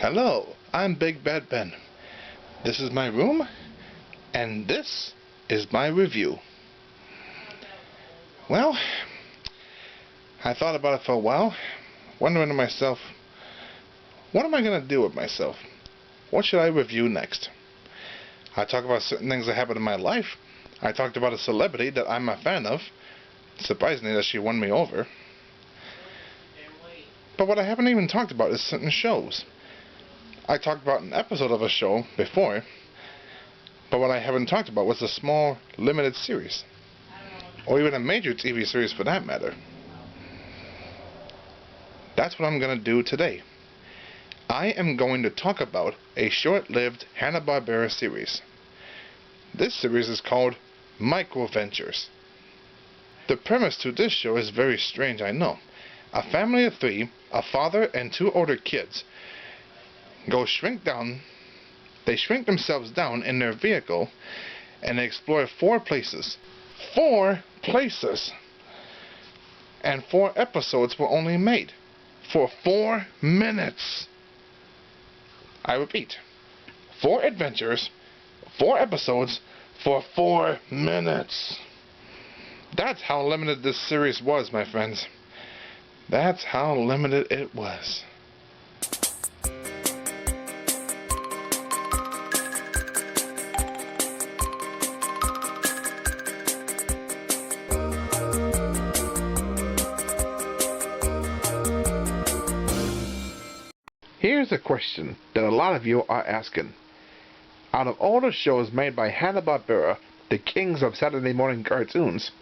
Hello, I'm Big Bad Ben. This is my room, and this is my review. Well, I thought about it for a while, wondering to myself, what am I going to do with myself? What should I review next? I talk about certain things that happened in my life. I talked about a celebrity that I'm a fan of. Surprisingly that she won me over. But what I haven't even talked about is certain shows. I talked about an episode of a show before, but what I haven't talked about was a small, limited series. Or even a major TV series for that matter. That's what I'm going to do today. I am going to talk about a short-lived Hanna-Barbera series. This series is called Micro Ventures. The premise to this show is very strange, I know. A family of three, a father and two older kids, they shrink themselves down in their vehicle and they explore 4 places. 4 places! And 4 episodes were only made for 4 minutes. I repeat, 4 adventures, 4 episodes for 4 minutes. That's how limited this series was, my friends. That's how limited it was. Here's a question that a lot of you are asking. Out of all the shows made by Hanna-Barbera, the kings of Saturday morning cartoons,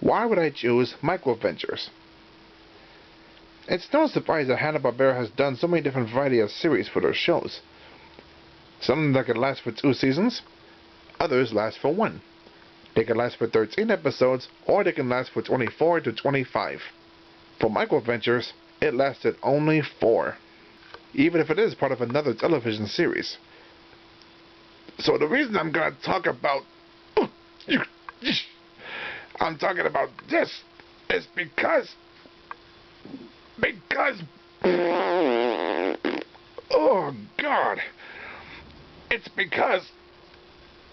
why would I choose Micro Ventures? It's no surprise that Hanna-Barbera has done so many different variety of series for their shows. Some that could last for 2 seasons, others last for 1. They can last for 13 episodes, or they can last for 24 to 25. For Micro Ventures, it lasted only 4. Even if it is part of another television series. So the reason I'm going to talk about this is because oh God, it's because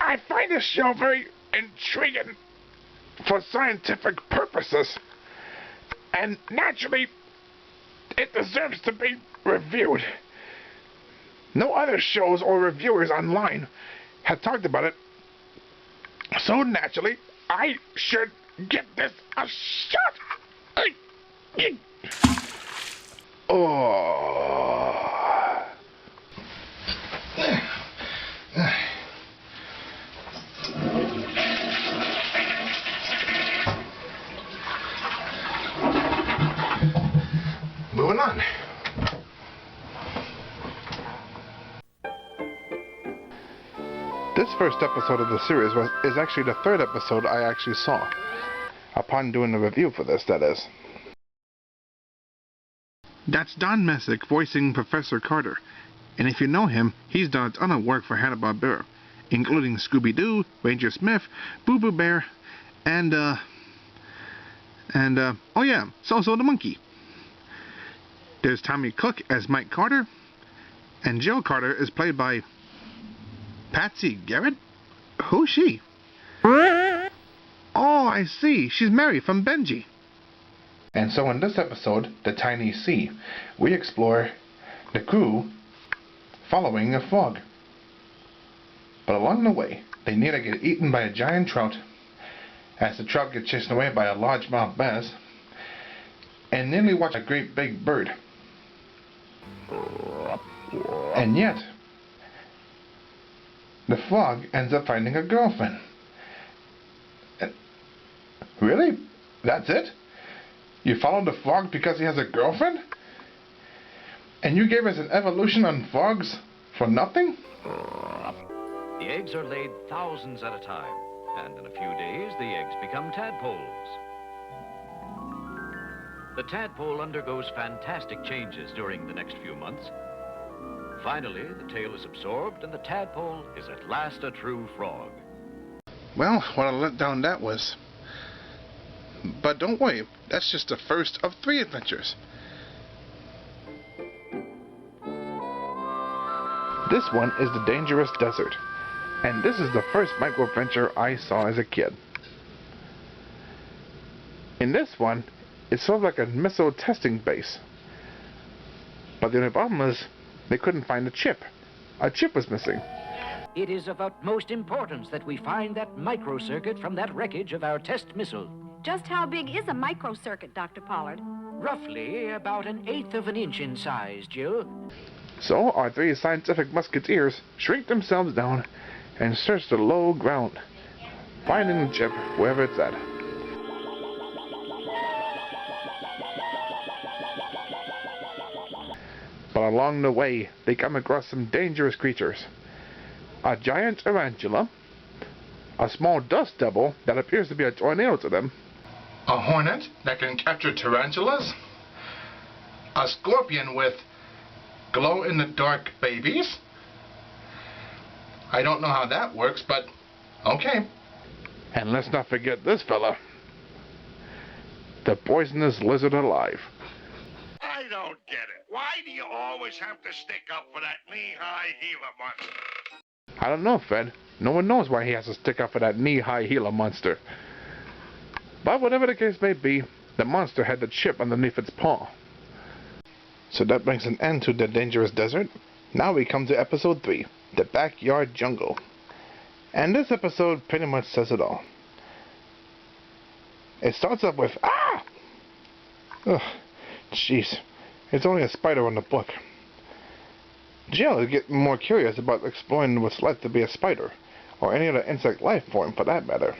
I find this show very intriguing for scientific purposes, and naturally it deserves to be reviewed. No other shows or reviewers online have talked about it, so naturally I should give this a shot. Oh. Moving on. This first episode of the series is actually the 3rd episode I actually saw. Upon doing the review for this, that is. That's Don Messick voicing Professor Carter. And if you know him, he's done a ton of work for Hanna-Barbera, including Scooby-Doo, Ranger Smith, Boo Boo Bear, and oh yeah, So-So the Monkey. There's Tommy Cook as Mike Carter, and Jill Carter is played by Patsy Garrett? Who's she? Oh, I see. She's Mary from Benji. And so in this episode, The Tiny Sea, we explore the crew following a frog. But along the way, they nearly get eaten by a giant trout, as the trout gets chased away by a largemouth bass, and nearly watch a great big bird. And yet, the frog ends up finding a girlfriend. Really? That's it? You followed the frog because he has a girlfriend? And you gave us an evolution on frogs for nothing? The eggs are laid thousands at a time, and in a few days the eggs become tadpoles. The tadpole undergoes fantastic changes during the next few months. Finally, the tail is absorbed and the tadpole is at last a true frog. Well, what a letdown that was. But don't worry, that's just the first of 3 adventures. This one is the Dangerous Desert, and this is the first micro-adventure I saw as a kid. In this one, it's sort of like a missile testing base. But the only problem is, they couldn't find a chip. A chip was missing. It is of utmost importance that we find that microcircuit from that wreckage of our test missile. Just how big is a microcircuit, Dr. Pollard? Roughly about 1/8 of an inch in size, Jill. So our three scientific musketeers shrink themselves down and search the low ground, finding the chip wherever it's at. But along the way, they come across some dangerous creatures. A giant tarantula, a small dust devil that appears to be a tornado to them, a hornet that can capture tarantulas, a scorpion with glow-in-the-dark babies. I don't know how that works, but okay. And let's not forget this fella, the poisonous lizard alive. I don't get it. Why do you always have to stick up for that knee-high Gila monster? I don't know, Fred. No one knows why he has to stick up for that knee-high Gila monster. But whatever the case may be, the monster had the chip underneath its paw. So that brings an end to the Dangerous Desert. Now we come to episode 3, the Backyard Jungle. And this episode pretty much says it all. It starts up with, ah! Ugh, jeez. It's only a spider on the book. Jill is getting more curious about exploring what's like to be a spider, or any other insect life form for that matter.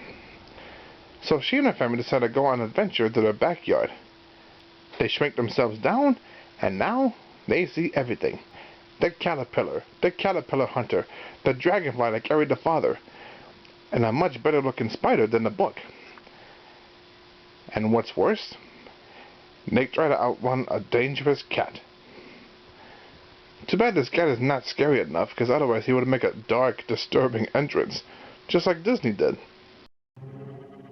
So she and her family decide to go on an adventure to their backyard. They shrink themselves down, and now they see everything. The caterpillar hunter, the dragonfly that carried the father, and a much better looking spider than the book. And what's worse, they try to outrun a dangerous cat. Too bad this cat is not scary enough, because otherwise he would make a dark, disturbing entrance, just like Disney did.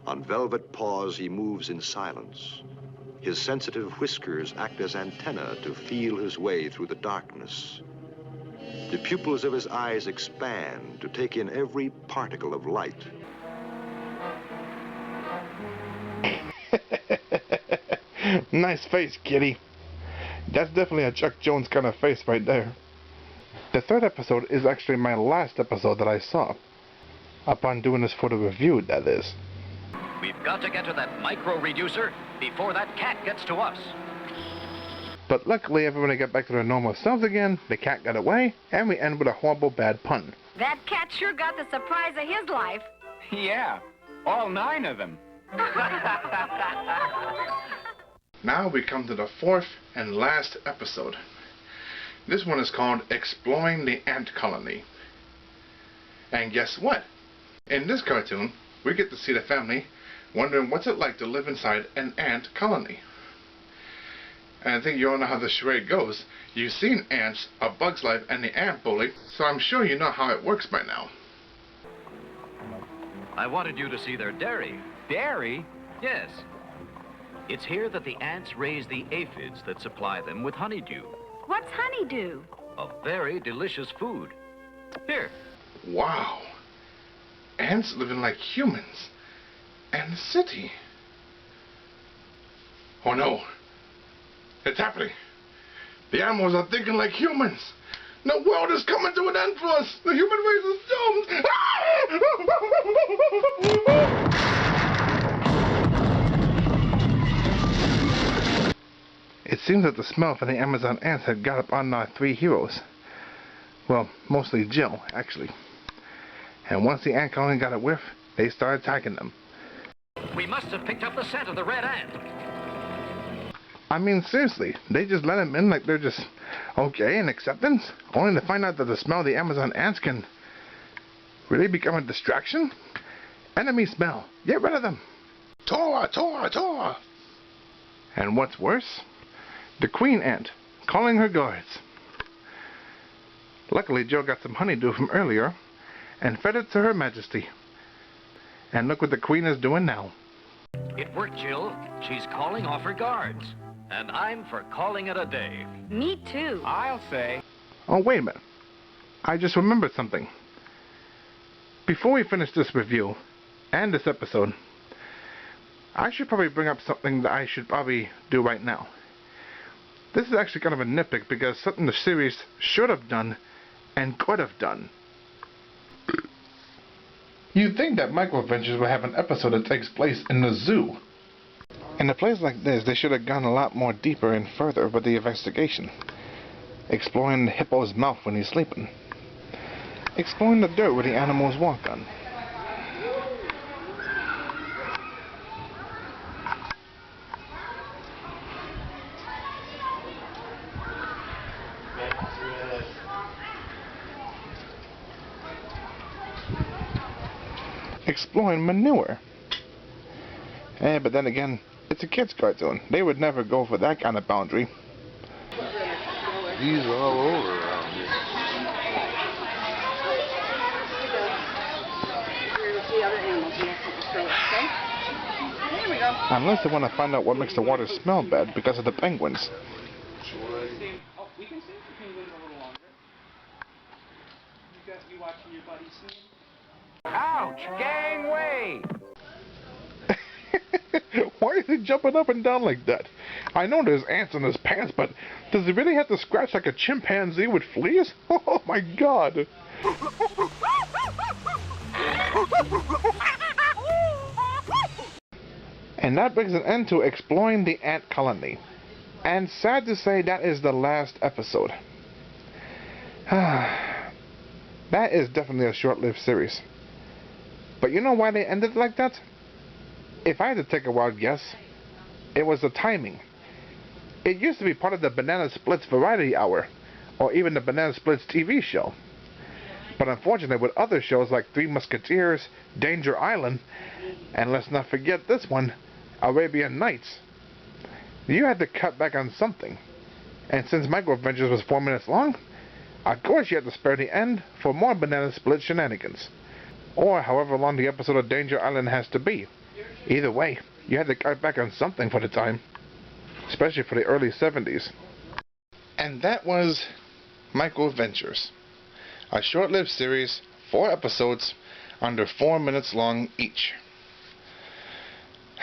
On velvet paws he moves in silence. His sensitive whiskers act as antennae to feel his way through the darkness. The pupils of his eyes expand to take in every particle of light. Nice face, kitty. That's definitely a Chuck Jones kind of face right there. The third episode is actually my last episode that I saw. Upon doing this for the review, that is. We've got to get to that micro-reducer before that cat gets to us. But luckily everybody got back to their normal selves again, the cat got away, and we end with a horrible bad pun. That cat sure got the surprise of his life. Yeah, all 9 of them. Now we come to the fourth and last episode. This one is called Exploring the Ant Colony. And guess what? In this cartoon, we get to see the family wondering what's it like to live inside an ant colony. And I think you all know how the charade goes. You've seen Ants, A Bug's Life, and The Ant Bully, so I'm sure you know how it works by now. I wanted you to see their dairy. Dairy? Yes. It's here that the ants raise the aphids that supply them with honeydew. What's honeydew? A very delicious food. Here. Wow. Ants living like humans. And the city. Oh no. It's happening. The animals are thinking like humans. The world is coming to an end for us. The human race is doomed. It seems that the smell from the Amazon ants had got up on our 3 heroes. Well, mostly Jill, actually. And once the ant colony got a whiff, they started attacking them. We must have picked up the scent of the red ant. I mean, seriously, they just let them in like they're just okay in acceptance, only to find out that the smell of the Amazon ants can really become a distraction? Enemy smell. Get rid of them. Tora, Tora, Tora. And what's worse? The queen ant, calling her guards. Luckily, Jill got some honeydew from earlier and fed it to Her Majesty. And look what the queen is doing now. It worked, Jill. She's calling off her guards. And I'm for calling it a day. Me too. I'll say. Oh, wait a minute. I just remembered something. Before we finish this review, and this episode, I should probably bring up something that I should probably do right now. This is actually kind of a nitpick because something the series should have done and could have done. You'd think that Micro Adventures would have an episode that takes place in the zoo. In a place like this, they should have gone a lot more deeper and further with the investigation. Exploring the hippo's mouth when he's sleeping. Exploring the dirt where the animals walk on. Exploring manure. But then again, it's a kid's cartoon. They would never go for that kind of boundary. These are all over around here. The other animals, you have to throw it, okay? There we go. Unless they want to find out what makes the water smell bad because of the penguins. Oh, we can save the penguins a little longer. You watching your buddy sing? Ouch! Gangway! Why is he jumping up and down like that? I know there's ants in his pants, but does he really have to scratch like a chimpanzee with fleas? Oh my god! And that brings an end to exploring the ant colony. And sad to say, that is the last episode. That is definitely a short-lived series. But you know why they ended it like that? If I had to take a wild guess, it was the timing. It used to be part of the Banana Splits Variety Hour, or even the Banana Splits TV show. But unfortunately, with other shows like Three Musketeers, Danger Island, and let's not forget this one, Arabian Nights, you had to cut back on something. And since Micro Adventures was 4 minutes long, of course you had to spare the end for more Banana Split shenanigans. Or however long the episode of Danger Island has to be. Either way, you had to cut back on something for the time. Especially for the early 70s. And that was Micro Adventures. A short-lived series, 4 episodes, under 4 minutes long each.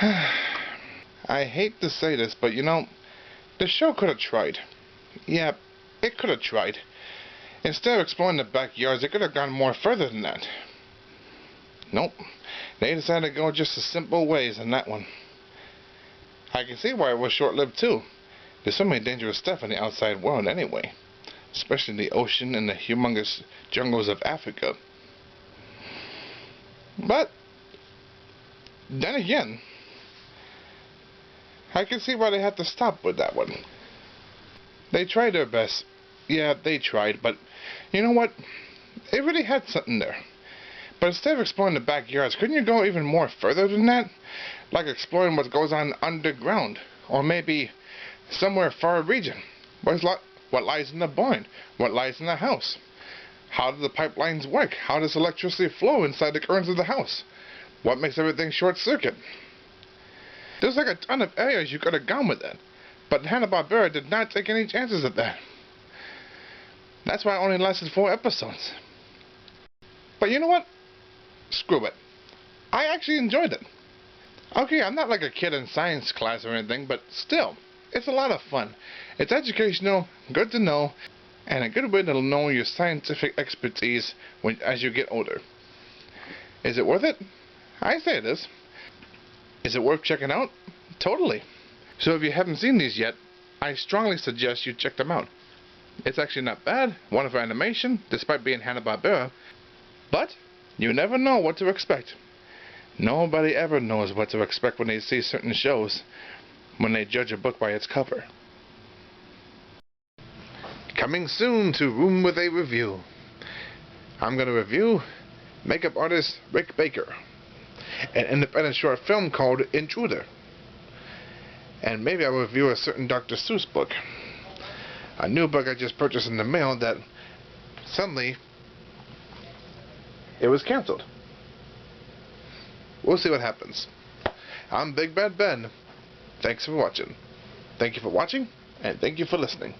I hate to say this, but you know, the show could have tried. Yeah, it could have tried. Instead of exploring the backyards, it could have gone more further than that. Nope. They decided to go just the simple ways in that one. I can see why it was short-lived too. There's so many dangerous stuff in the outside world anyway. Especially the ocean and the humongous jungles of Africa. But, then again, I can see why they had to stop with that one. They tried their best. Yeah, they tried, but you know what? It really had something there. But instead of exploring the backyards, couldn't you go even more further than that? Like exploring what goes on underground, or maybe somewhere far region. What lies in the barn? What lies in the house? How do the pipelines work? How does electricity flow inside the currents of the house? What makes everything short-circuit? There's like a ton of areas you could have gone with that. But Hanna-Barbera did not take any chances at that. That's why it only lasted 4 episodes. But you know what? Screw it. I actually enjoyed it. Okay, I'm not like a kid in science class or anything, but still, it's a lot of fun. It's educational, good to know, and a good way to know your scientific expertise as you get older. Is it worth it? I say it is. Is it worth checking out? Totally. So if you haven't seen these yet, I strongly suggest you check them out. It's actually not bad, wonderful animation, despite being Hanna-Barbera, but you never know what to expect. Nobody ever knows what to expect when they see certain shows, when they judge a book by its cover. Coming soon to Room with a Review. I'm going to review makeup artist Rick Baker, an independent short film called Intruder. And maybe I'll review a certain Dr. Seuss book. A new book I just purchased in the mail that suddenly it was canceled. We'll see what happens. I'm Big Bad Ben. Thanks for watching. Thank you for watching, and thank you for listening.